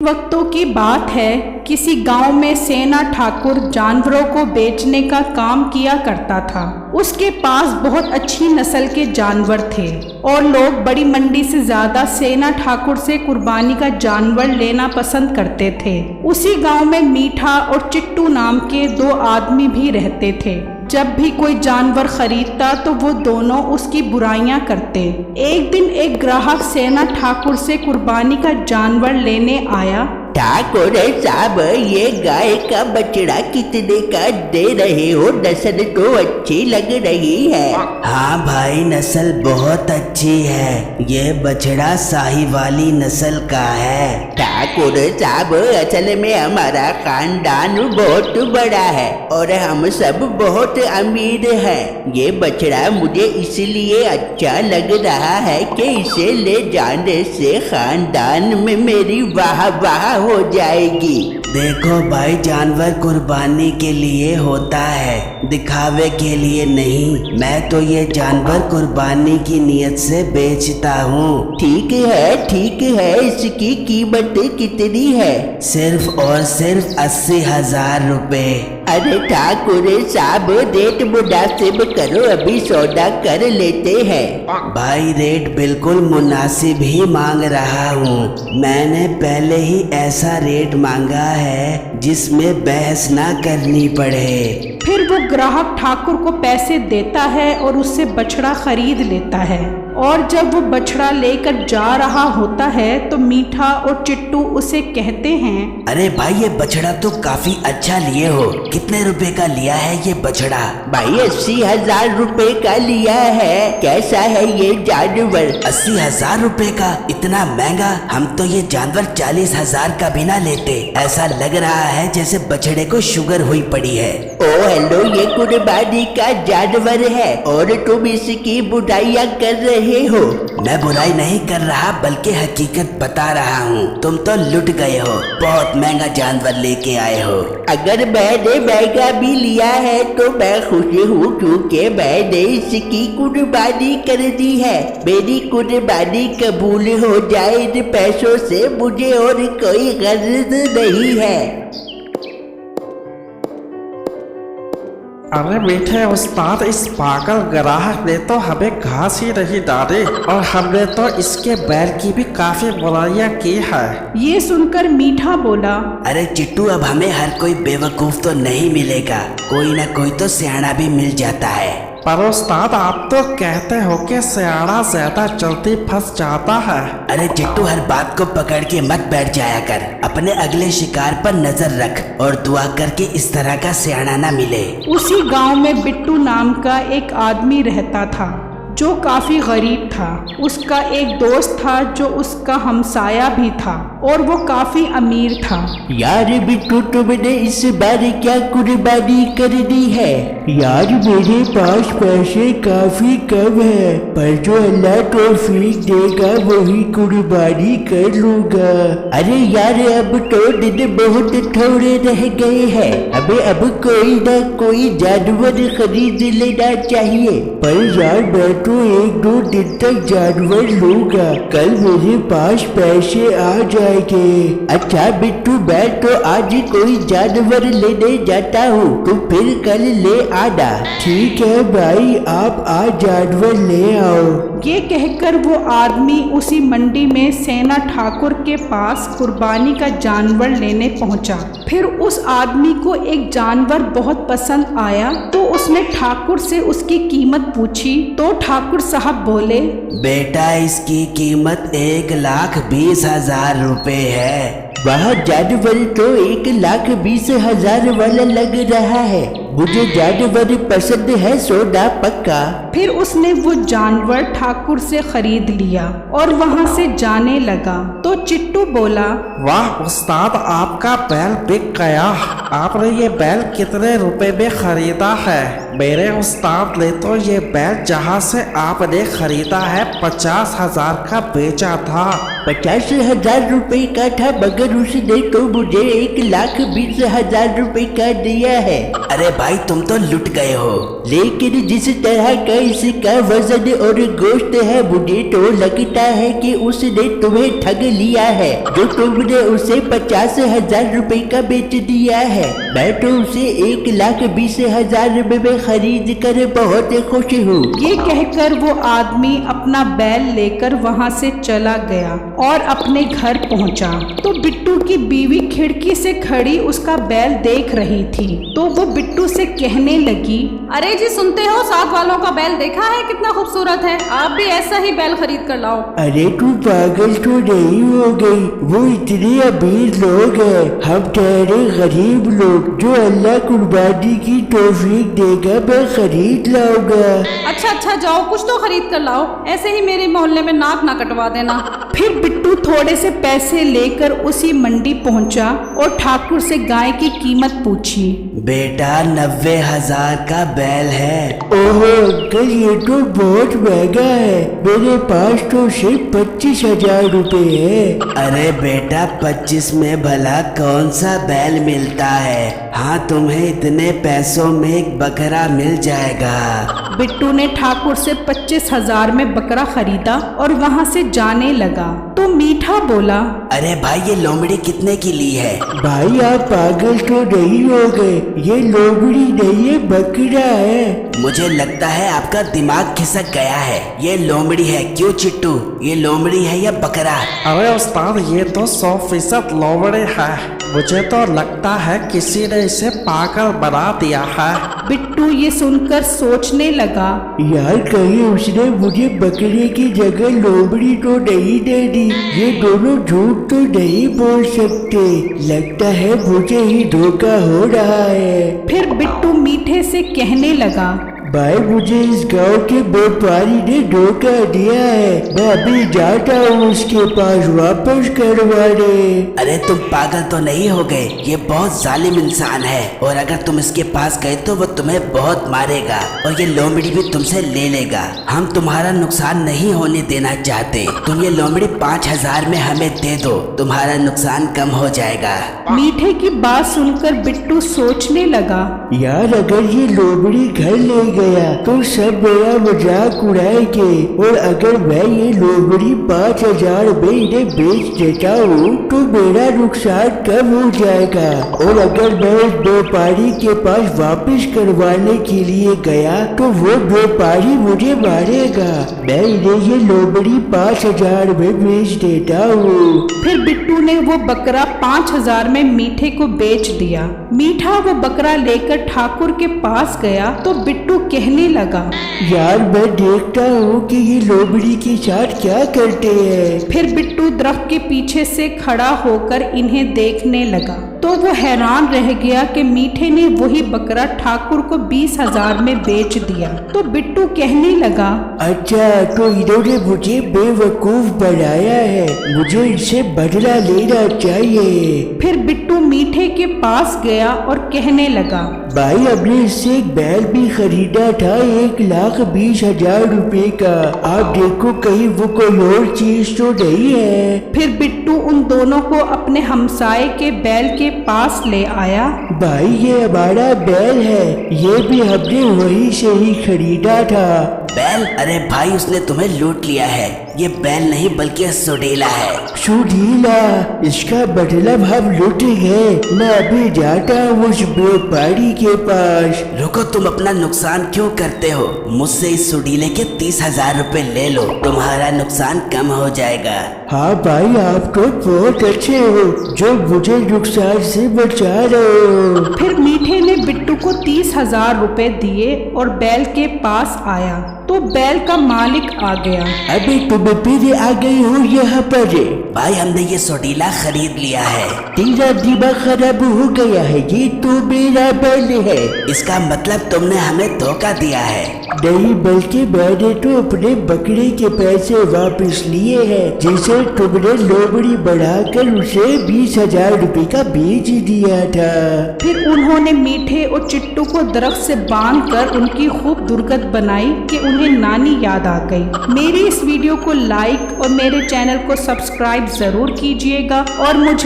वक्तों की बात है, किसी गांव में सेना ठाकुर जानवरों को बेचने का काम किया करता था। उसके पास बहुत अच्छी नस्ल के जानवर थे और लोग बड़ी मंडी से ज्यादा सेना ठाकुर से कुर्बानी का जानवर लेना पसंद करते थे। उसी गांव में मीठा और चिट्टू नाम के दो आदमी भी रहते थे। जब भी कोई जानवर खरीदता तो वो दोनों उसकी बुराइयां करते। एक दिन एक ग्राहक सेना ठाकुर से कुर्बानी का जानवर लेने आया। ठाकुर साहब, ये गाय का बछड़ा कितने का दे रहे हो? नस्ल तो अच्छी लग रही है। हाँ भाई, नस्ल बहुत अच्छी है। ये बछड़ा साहिवाली नस्ल का है। ठाकुर साहब, असल में हमारा खानदान बहुत बड़ा है और हम सब बहुत अमीर हैं। ये बछड़ा मुझे इसलिए अच्छा लग रहा है कि इसे ले जाने से खानदान में मेरी वाह वाह हो जाएगी। देखो भाई, जानवर कुर्बानी के लिए होता है, दिखावे के लिए नहीं। मैं तो ये जानवर कुर्बानी की नीयत से बेचता हूँ। ठीक है, इसकी कीमत कितनी है? सिर्फ और सिर्फ 80,000 रुपए। अरे ठाकुर साहब, रेट मुनासिब करो, अभी सौदा कर लेते हैं। भाई रेट बिल्कुल मुनासिब ही मांग रहा हूँ। मैंने पहले ही ऐसा रेट मांगा है जिसमें बहस ना करनी पड़े। फिर वो ग्राहक ठाकुर को पैसे देता है और उससे बछड़ा खरीद लेता है। और जब वो बछड़ा लेकर जा रहा होता है तो मीठा और चिट्टू उसे कहते हैं, अरे भाई, ये बछड़ा तो काफी अच्छा लिए हो। कितने रुपए का लिया है ये बछड़ा? भाई 80,000 रुपए का लिया है। कैसा है ये जानवर? 80,000 रुपए का? इतना महंगा? हम तो ये जानवर 40,000 का भी ना लेते। ऐसा लग रहा है जैसे बछड़े को शुगर हुई पड़ी है। ओ हेलो, ये कुर्बानी का जानवर है और तुम इसकी बुराइयां कर रहे हो। मैं बुराई नहीं कर रहा, बल्कि हकीकत बता रहा हूँ। तुम तो लुट गए हो, बहुत महंगा जानवर लेके आए हो। अगर मैंने महंगा भी लिया है तो मैं खुश हूँ, क्योंकि मैंने इसकी कुर्बानी कर दी है। मेरी कुर्बानी कबूल हो जाए इन पैसों से, मुझे और कोई गर्ज नहीं है। अरे मीठे उस्ताद, इस पागल ग्राहक ने तो हमें घास ही नहीं डाली और हमने तो इसके बैल की भी काफी बुराइयां की है। ये सुनकर मीठा बोला, अरे चिट्टू, अब हमें हर कोई बेवकूफ तो नहीं मिलेगा, कोई ना कोई तो सियाना भी मिल जाता है। पर उस्ताद, आप तो कहते हो कि सियाना ज्यादा जल्दी फंस जाता है। अरे चिट्टू, हर बात को पकड़ के मत बैठ जाया कर। अपने अगले शिकार पर नजर रख और दुआ करके इस तरह का सियाना ना मिले। उसी गांव में बिट्टू नाम का एक आदमी रहता था जो काफी गरीब था। उसका एक दोस्त था जो उसका हमसाया भी था और वो काफी अमीर था। यार बिट्टू, तुमने इस बार क्या कुर्बानी कर दी है? यार मेरे पास पैसे काफी कम है, पर जो अल्लाह तौफीक देगा वही कुर्बानी कर लूंगा। अरे यार, अब तो दिन बहुत थोड़े रह गए हैं, हमें अब कोई ना कोई जानवर खरीद लेना चाहिए। पर यार, मैं तो 1-2 दिन तक जानवर लूंगा, कल मेरे पास पैसे आ जाएंगे। अच्छा बिट्टू, मैं तो आज कोई जानवर लेने जाता हूँ, तुम फिर कल ले आना। ठीक है भाई, आप आज जानवर ले आओ। ये कहकर वो आदमी उसी मंडी में सेना ठाकुर के पास कुर्बानी का जानवर लेने पहुंचा। फिर उस आदमी को एक जानवर बहुत पसंद आया तो उसने ठाकुर से उसकी कीमत पूछी तो ठाकुर साहब बोले, बेटा, इसकी कीमत 1,20,000 रुपए है। वह जानवर तो 1,20,000 वाला लग रहा है। मुझे जानवर पसंद है, सोना पक्का। फिर उसने वो जानवर ठाकुर से खरीद लिया और वहाँ से जाने लगा तो चिट्टू बोला, वाह उस्ताद, आपका बैल बिक गया। आपने ये बैल कितने रुपए में खरीदा है? मेरे उस्ताद ने तो ये बैल जहाँ से आपने खरीदा है 50,000 का बेचा था। 50,000 रुपए का था, मगर उसने तो मुझे 1,20,000 रुपए का दिया है। अरे भाई, भाई तुम तो लुट गए हो। लेकिन जिस तरह का इसका वजन और गोश्त है, मुझे तो लगता है कि उसने तुम्हें ठग लिया है, जो तुमने उसे 50,000 रुपए का बेच दिया है। मैं तो उसे 1,20,000 रुपए में खरीद कर बहुत खुश हूँ। ये कहकर वो आदमी अपना बैल लेकर वहाँ से चला गया और अपने घर पहुँचा। तो बिट्टू की बीवी खिड़की से खड़ी उसका बैल देख रही थी, तो वो बिट्टू से कहने लगी, अरे जी सुनते हो, साथ वालों का बैल देखा है कितना खूबसूरत है, आप भी ऐसा ही बैल खरीद कर लाओ। अरे तू पागल तो नहीं हो गई? वो इतने अमीर लोग हैं, हम ठहरे गरीब लोग, जो अल्लाह कुर्बानी की तौफीक देगा मैं खरीद लाऊंगा। अच्छा जाओ, कुछ तो खरीद कर लाओ, ऐसे ही मेरे मोहल्ले में नाक ना कटवा देना। फिर बिट्टू थोड़े से पैसे लेकर उसी मंडी पहुंचा और ठाकुर से गाय की कीमत पूछी। बेटा 90,000 का बैल है। ओहो अंकल, ये तो बहुत महंगा है, मेरे पास तो सिर्फ 25,000 रुपए है। अरे बेटा 25 में भला कौन सा बैल मिलता है? हाँ तुम्हें इतने पैसों में एक बकरा मिल जाएगा। बिट्टू ने ठाकुर से 25,000 में बकरा खरीदा और वहाँ से जाने लगा। तो मीठा बोला, अरे भाई ये लोमड़ी कितने की ली है? भाई आप पागल तो नहीं हो गए? ये लोमड़ी नहीं है, बकरा है। मुझे लगता है आपका दिमाग खिसक गया है। ये लोमड़ी है। क्यों चिट्टू, ये लोमड़ी है या बकरा? अरे उस्ताद, ये तो 100% लोमड़ी है। मुझे तो लगता है किसी ने इसे पागल बना दिया है। बिट्टू ये सुनकर सोचने लगा, यार कहीं उसने मुझे बकरे की जगह लोमड़ी तो नहीं दे दी? ये दोनों झूठ तो नहीं बोल सकते, लगता है मुझे ही धोखा हो रहा है। फिर बिट्टू मीठे से कहने लगा, भाई मुझे इस गांव के व्यापारी ने धोखा दिया है, मैं अभी जाता हूँ उसके पास वापस करवाने। अरे तुम पागल तो नहीं हो गए? ये बहुत जालिम इंसान है और अगर तुम इसके पास गए तो वो तुम्हें बहुत मारेगा और ये लोमड़ी भी तुमसे ले लेगा। हम तुम्हारा नुकसान नहीं होने देना चाहते। तुम ये लोमड़ी 5,000 में हमें दे दो, तुम्हारा नुकसान कम हो जाएगा। मीठे की बात सुनकर बिट्टू सोचने लगा, यार अगर ये लोमड़ी घर ले गया तो सब मेरा मजाक उड़ाएंगे, और अगर मैं ये लोमड़ी 5,000 में इन्हें बेच देता हूँ तो मेरा नुकसान कम हो जाएगा, और अगर मैं उस व्यापारी के पास वापस करवाने के लिए गया तो वो व्यापारी मुझे मारेगा। मैं इन्हें ये लोमड़ी 5,000 में बेच देता हूँ। फिर बिट्टू ने वो बकरा 5,000 में मीठे को बेच दिया। मीठा वो बकरा लेकर ठाकुर के पास गया तो बिट्टू कहने लगा, यार मैं देखता हूँ कि ये लोमड़ी के साथ क्या करते हैं। फिर बिट्टू दरख्त के पीछे से खड़ा होकर इन्हें देखने लगा। तो वो हैरान रह गया कि मीठे ने वही बकरा ठाकुर को 20,000 में बेच दिया। तो बिट्टू कहने लगा, अच्छा तो इन्होंने मुझे बेवकूफ बनाया है, मुझे इनसे बदला लेना चाहिए। फिर बिट्टू मीठे के पास गया और कहने लगा, भाई हमने इससे एक बैल भी खरीदा था 1,20,000 रुपए का, आप देखो कहीं वो कोई और चीज तो नहीं है। फिर बिट्टू उन दोनों को अपने हमसाए के बैल के पास ले आया। भाई ये हमारा बैल है, ये भी हमने वहीं से ही खरीदा था। बैल? अरे भाई उसने तुम्हें लूट लिया है। ये बैल नहीं बल्कि सुडीला है। सुडीला? इसका मतलब हम लूट गए। मैं अभी जाता हूँ उस व्यापारी के पास। रुको, तुम अपना नुकसान क्यों करते हो? मुझसे इस सुडीले के 30,000 रुपए ले लो, तुम्हारा नुकसान कम हो जाएगा। हाँ भाई आप तो बहुत अच्छे हो जो मुझे नुकसान से बचा रहे हो। फिर मीठे ने बिट्टू को 30,000 रुपए दिए और बैल के पास आया। तो बैल का मालिक आ गया। अबे तुम फिर आ गई हो यहाँ पर? भाई हमने ये सोडीला खरीद लिया है। तेरा दिमाग खराब हो गया है, ये तो मेरा बैल है। इसका मतलब तुमने हमें धोखा दिया है। नहीं, बल्कि मैंने तो अपने बकरे के पैसे वापस लिए हैं, जिसे तुमने लोमड़ी बढ़ाकर उसे 20,000 रुपए का बेच दिया था। फिर उन्होंने मीठे और चिट्टू को दरख्त से बांधकर उनकी खूब दुर्गत बनाई कि उन्हें नानी याद आ गई। मेरी इस वीडियो को लाइक और मेरे चैनल को सब्सक्राइब जरूर कीजिएगा और मुझे